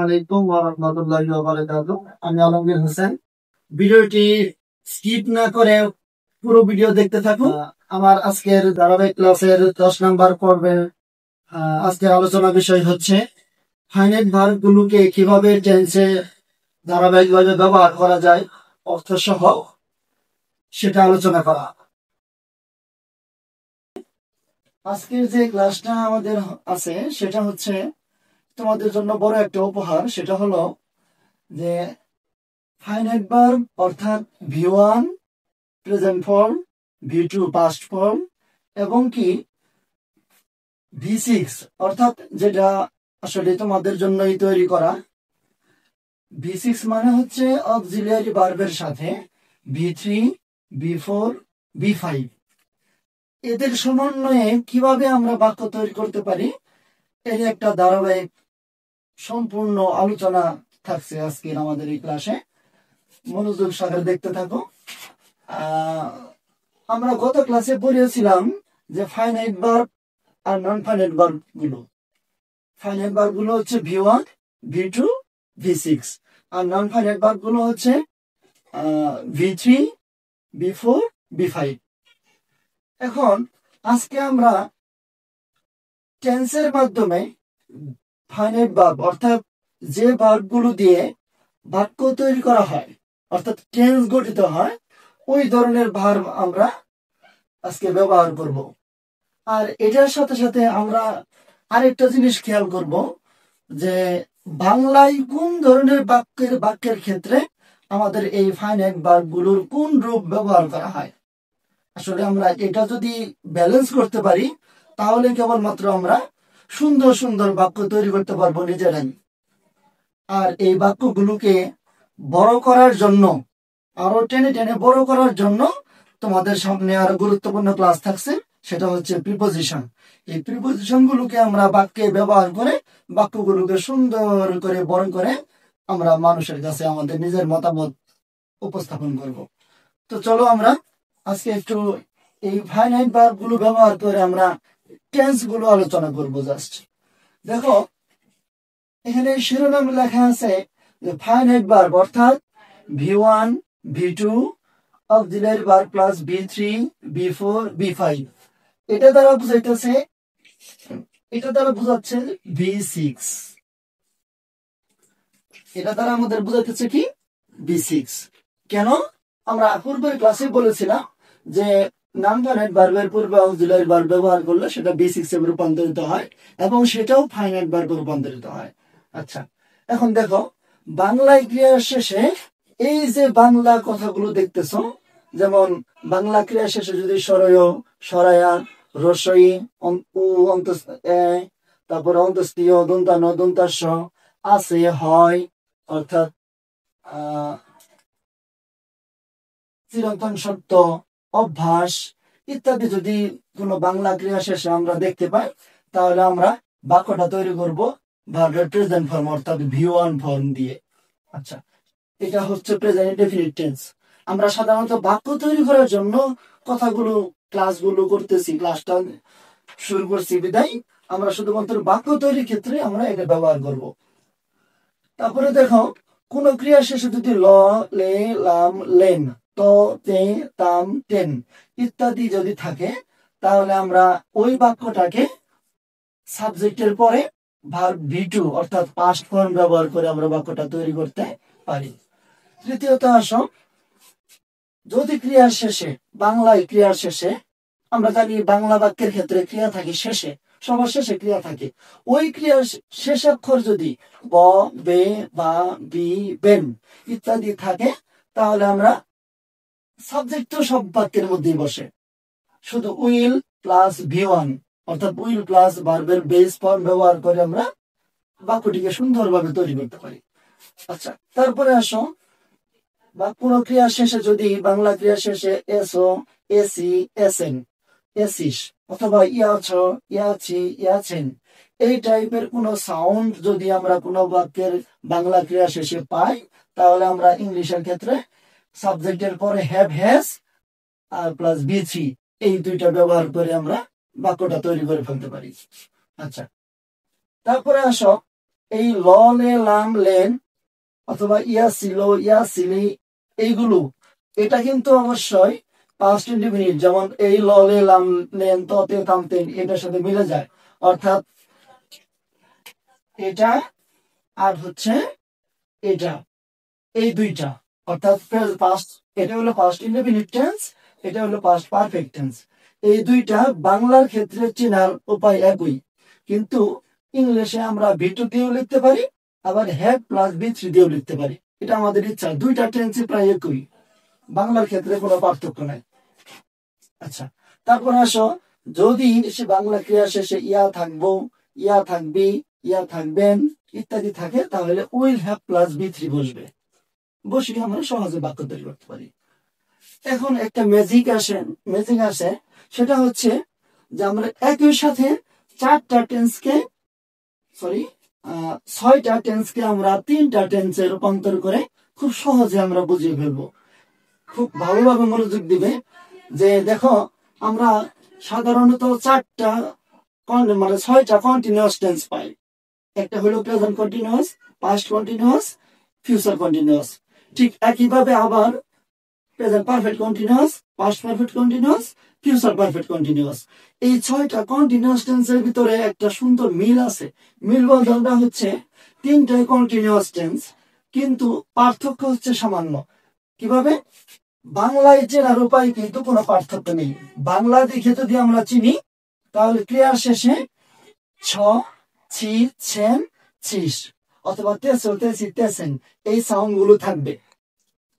আলাইকুম ওয়া রাহমাতুল্লাহি ওয়া বারাকাতুহু। আমি আলমগীর হোসেন। ভিডিওটি স্কিপ না করে পুরো ভিডিও দেখতে থাকুন। আমার আজকের ধারাবাহিক ক্লাসের 10 নাম্বার পর্বের আজকের আলোচনা বিষয় হচ্ছে ফাইনাইট ভার্ব গুলোকে কিভাবে টেন্সে ধারাবাহিকভাবে ব্যবহার করা যায় অর্থ সহ, সেটা আলোচনা করা। আজকের যে ক্লাসটা আমাদের আছে সেটা হচ্ছে তোমাদের জন্য বড় একটা উপহার। সেটা হলো যে ফাইনাইট ভার্ব অর্থাৎ V1 present form, V2 past form এবং কি V6 অর্থাৎ যেটা আসলে তোমাদের জন্যই তৈরি করা। V6 মানে হচ্ছে অক্সিলিয়ারি ভার্বের সাথে V3, V4, V5 এদের সমন্বয়ে কিভাবে আমরা বাক্য তৈরি করতে পারি এর একটা ধারাবাহিক সম্পূর্ণ আলোচনা থাকছে আজকের আমাদের এই ক্লাসে। মনোযোগ সহকারে দেখতে থাকো। আমরা গত ক্লাসে পড়িয়েছিলাম যে ফাইনাইট ভার্ব আর নন ফাইনাইট ভার্ব গুলো। ফাইনাইট ভার্ব গুলো হচ্ছে V1, V2, V6 আর নন ফাইনাইট ভার্ব গুলো হচ্ছে V3, V4, V5। এখন আজকে আমরা টেন্সের মাধ্যমে ফাইনাইট ভার্ব অর্থাৎ যে ভার্ব গুলো দিয়ে বাক্য তৈরি করা হয় অর্থাৎ টেন্স গঠিত হয় ওই ধরনের ভার্ব আমরা আজকে ব্যবহার করব। আর এটার সাথে সাথে আমরা আরেকটা জিনিস খেয়াল করব যে বাংলায় কোন ধরনের বাক্যের ক্ষেত্রে আমাদের এই ফাইনাইট ভার্ব গুলোর কোন রূপ ব্যবহার করা হয়। আসলে আমরা এটা যদি ব্যালেন্স করতে পারি তাহলে কেবলমাত্র আমরা সুন্দর সুন্দর বাক্য তৈরি করতে পারবো নিজেরাই। আর এই বাক্যগুলোকে বড় করার জন্য, আরো টেনে টেনে বড় করার জন্য তোমাদের সামনে আরো গুরুত্বপূর্ণ ক্লাস থাকছে, সেটা হচ্ছে প্রিপোজিশন। এই প্রিপোজিশন গুলোকে আমরা বাক্যে ব্যবহার করে বাক্যগুলোকে সুন্দর করে বড় করে আমরা মানুষের কাছে আমাদের নিজের মতামত উপস্থাপন করব। তো চলো আমরা আজকে একটু এই ফাইনাইট ভার্ব গুলো ব্যবহার করে আমরা টেন্স গুলো আলোচনা করব। জাস্ট দেখো এখানে শিরোনাম লেখা আছে যে ফাইনাইট ভার্ব অর্থাৎ V1, V2 auxiliary verb plus V3, V4, V5 এটা দ্বারা বোঝাচ্ছে V6। এটা দ্বারা আমাদের বোঝাইতেছে কি V6। কেন? আমরা পূর্বের ক্লাসে বলেছিলাম যে নন ফাইনাইট ভার্বের পূর্বে অক্সিলিয়ারি ভার্ব ব্যবহার করলে সেটা V6 এ রূপান্তরিত হয় এবং সেটাও ফাইনাইট ভার্বে রূপান্তরিত হয়। আচ্ছা, এখন দেখো বাংলায় ক্রিয়ার শেষে এই যে বাংলা কথাগুলো দেখতেছো, যেমন বাংলা ক্রিয়ার শেষে যদি সরয়, সরায়া, রসই, তারপরে অন্তস্তীয়, দন্তান, দন্তাস্য আছে, হয় অর্থাৎ চিরন্তন সত্য, অভ্যাস ইত্যাদি যদি কোনো বাংলা ক্রিয়া শেষে আমরা দেখতে পাই তাহলে আমরা বাক্যটা তৈরি করব ভার্বের প্রেজেন্ট ফর্ম অর্থাৎ V1 ফর্ম দিয়ে। আচ্ছা, এটা হচ্ছে প্রেজেন্ট ইনডেফিনিট টেন্স। আমরা সাধারণত বাক্য তৈরি করার জন্য কথাগুলো ক্লাসগুলো করতেছি, ক্লাসটা শুরু করছি বিদায় আমরা শুধুমাত্র বাক্য তৈরির ক্ষেত্রে আমরা এটা ব্যবহার করব। তারপরে দেখো কোন ক্রিয়া শেষে যদি ল, লে, লাম, লেন, ত, তে, তাম, টেন ইত্যাদি যদি থাকে তাহলে আমরা ওই বাক্যটাকে সাবজেক্টের পরে ভার্ব V2 অর্থাৎ পাস্ট ফর্ম ব্যবহার করে আমরা বাক্যটা তৈরি করতে পারি। তৃতীয়ত আসো, যদি ক্রিয়ার শেষে, বাংলায় ক্রিয়ার শেষে, আমরা জানি বাংলা বাক্যের ক্ষেত্রে ক্রিয়া থাকে শেষে, সবার শেষে ক্রিয়া থাকে। ওই ক্রিয়ার শেষ অক্ষর যদি ব, বে, বা, বি, বেন ইত্যাদি থাকে তাহলে আমরা সাবজেক্ট তো সব বাক্যের মধ্যেই বসে, শুধু উইল প্লাস V1 অর্থাৎ উইল প্লাস ভার্বের বেস ফর্ম ব্যবহার করে আমরা বাক্যটিকে সুন্দরভাবে তৈরি করতে পারি। আচ্ছা, তারপরে আসো বা কোন ক্রিয়া শেষে যদি বাংলা ক্রিয়া শেষে এসো, এসি, এসেন, এসিস অথবা ইয়াছ, ইয়াছি, ইয়াছেন এই টাইপের কোন সাউন্ড যদি আমরা কোনো বাক্যের বাংলা ক্রিয়া শেষে পাই তাহলে আমরা ইংলিশের ক্ষেত্রে সাবজেক্টের পরে have, has R plus V3 এই দুইটা ব্যবহার করে আমরা বাক্যটা তৈরি করে ফেলতে পারি। আচ্ছা, তারপরে আসো এই ল লে লাম লেন অথবা ইয়া ছিল ইয়া ছিলি এইগুলো এটা কিন্তু অবশ্যই পাস্ট ইনডিফিনিট, যেমন এই ল লে লাম লেন ততে তামতেন এটার সাথে মিলে যায়, অর্থাৎ এটা আর হচ্ছে এটা, এই দুইটা, অর্থাৎ পাস্ট, এটা হলো পাস্ট ইনডিফিনিট টেন্স, এটা হলো পাস্ট পারফেক্ট টেন্স। এই দুইটা বাংলার ক্ষেত্রে চেনার উপায় একই, কিন্তু ইংলিশে আমরা ভি2 দিয়েও লিখতে পারি, আবার হ্যাভ প্লাস বি3 দিয়েও লিখতে পারি, এটা আমাদের ইচ্ছা। দুইটা টেন্সই প্রায় একই, বাংলার ক্ষেত্রে কোনো পার্থক্য নাই। আচ্ছা, তারপর আসো, যদি সে বাংলা ক্রিয়া শেষে ইয়া থাকবো, ইয়া থাকবি, ইয়া থাকবেন ইত্যাদি থাকে, তাহলে উইল হ্যাভ প্লাস বি3 বসবে, বসিয়ে আমরা সহজে বাক্য তৈরি করতে পারি। এখন একটা ম্যাজিক আসে, সেটা হচ্ছে যে আমরা একই সাথে ছয়টা টেন্সকে আমরা তিনটা টেন্সে রূপান্তর করে খুব সহজে আমরা বুঝিয়ে ফেলবো। খুব ভালোভাবে মনোযোগ দিবে যে দেখো, আমরা সাধারণত ছয়টা কন্টিনিউয়াস টেন্স পাই। একটা হলো present continuous, past continuous, future continuous. ঠিক একইভাবে আবার present perfect continuous, past perfect continuous, future perfect continuous. এই ছয়টা কন্টিনিউয়াস টেন্সের ভিতরে একটা সুন্দর মিল আছে। মিল বলতে হচ্ছে তিনটাই কন্টিনিউয়াস টেন্স, কিন্তু পার্থক্য হচ্ছে সামান্য। কিভাবে? বাংলায় চেনার উপায় কিন্তু কোনো পার্থক্য নেই। বাংলা দেখে যদি আমরা চিনি, তাহলে ক্রিয়ার শেষে ছ, ছি, ছেন, ছিস অথবা তেসো, তেসি, তেসেন এই সাউন্ড গুলো থাকবে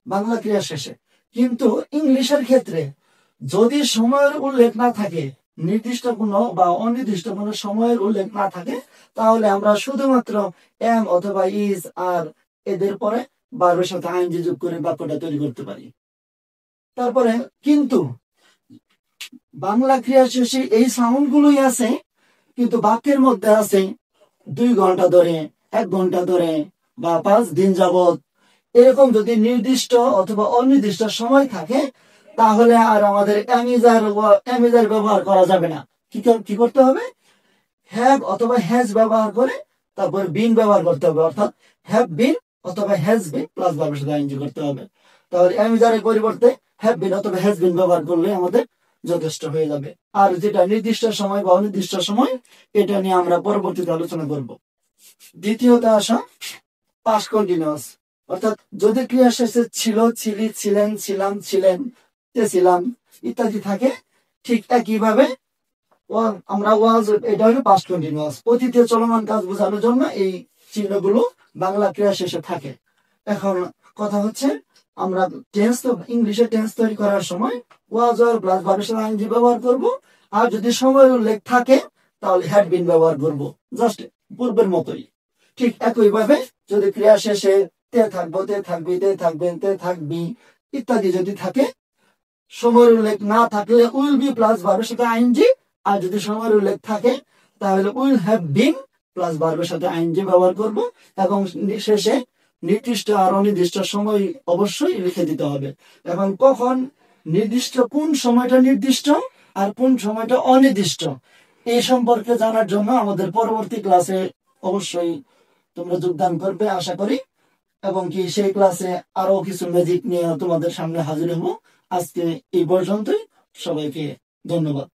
বাংলা ক্রিয়ার শেষে। কিন্তু ইংলিশের ক্ষেত্রে যদি সময়ের উল্লেখ না থাকে, নির্দিষ্ট কোনো বা অনির্দিষ্ট কোনো সময়ের উল্লেখ না থাকে, তাহলে আমরা শুধুমাত্র এম অথবা ইজ আর এদের পরে ভার্বের সাথে আইএনজি যোগ করে বাক্যটা তৈরি করতে পারি। তারপরে কিন্তু বাংলা ক্রিয়া শেষে এই সাউন্ড গুলোই আছে, কিন্তু বাক্যের মধ্যে আছে 2 ঘন্টা ধরে, 1 ঘন্টা ধরে বা 5 দিন যাবত, এরকম যদি নির্দিষ্ট অথবা অনির্দিষ্ট সময় থাকে, তাহলে আর আমাদের অ্যামিজার ব্যবহার করা যাবে না। কি করতে হবে? হ্যাভ অথবা হ্যাজ ব্যবহার করে তারপর বিন ব্যবহার করতে হবে, অর্থাৎ হ্যাভ বিন অথবা হ্যাজ বিন প্লাস ভার্বের সাথে আইএনজি করতে হবে। তাহলে অ্যামিজারের পরিবর্তে হ্যাভ বিন অথবা হ্যাজ বিন ব্যবহার করলে আমাদের যথেষ্ট হয়ে যাবে। আর যেটা নির্দিষ্ট সময় বা অনির্দিষ্ট সময়, এটা নিয়ে আমরা পরবর্তীতে আলোচনা করব। দ্বিতীয়ত আসা পাস্ট কন্টিনিউয়াস, অর্থাৎ যদি ক্রিয়া শেষে ছিল, ছিলি, ছিলেন, ছিলাম, ছিলেন, ছিলাম ইত্যাদি থাকে, ঠিক একইভাবে আমরা ওয়াজ, এটা হলো পাস্ট কন্টিনিউয়াস। অতীতে চলমান কাজ বোঝানোর জন্য এই চিহ্নগুলো বাংলা ক্রিয়া শেষে থাকে। এখন কথা হচ্ছে, আমরা ইংলিশে টেন্স তৈরি করার সময় ওয়াজ আর প্লাস ভার্বের সাথে আইএনজি ব্যবহার করব, আর যদি সময় উল্লেখ থাকে তাহলে হ্যাড বিন ব্যবহার করব, জাস্ট পূর্বের মতোই। ঠিক একইভাবে যদি ক্রিয়া শেষে তে থাকবো, তে থাকবি, তে থাকবেন, তে থাকবি ইত্যাদি যদি থাকে, সময়ের উল্লেখ না থাকলে উইল বি প্লাস ভার্বের সাথে আইএনজি, আর যদি সময়ের উল্লেখ থাকে তাহলে উইল হ্যাভ বিন প্লাস ভার্বের সাথে আইএনজি ব্যবহার করব, এবং শেষে নির্দিষ্ট আর অনির্দিষ্ট সময় অবশ্যই লিখে দিতে হবে। এবং কখন নির্দিষ্ট, কোন সময়টা নির্দিষ্ট আর কোন সময়টা অনির্দিষ্ট, এই সম্পর্কে জানার জন্য আমাদের পরবর্তী ক্লাসে অবশ্যই তোমরা যোগদান করবে আশা করি, এবং কি সেই ক্লাসে আরো কিছু ম্যাজিক নিয়ে তোমাদের সামনে হাজির হবো। আজকে এই পর্যন্তই, সবাইকে ধন্যবাদ।